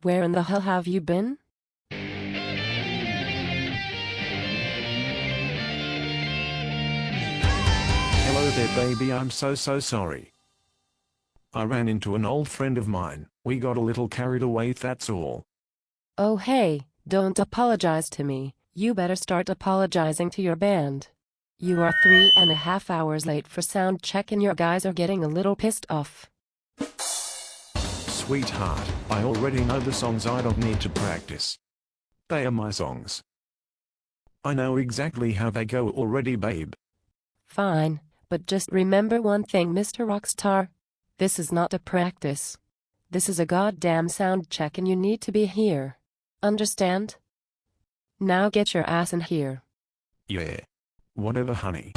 Where in the hell have you been? Hello there baby, I'm so sorry. I ran into an old friend of mine, we got a little carried away, that's all. Oh hey, don't apologize to me, you better start apologizing to your band. You are 3.5 hours late for sound check and your guys are getting a little pissed off. Sweetheart, I already know the songs, I don't need to practice. They are my songs. I know exactly how they go already, babe. Fine, but just remember one thing, Mr. Rockstar. This is not a practice. This is a goddamn sound check and you need to be here. Understand? Now get your ass in here. Yeah. Whatever honey.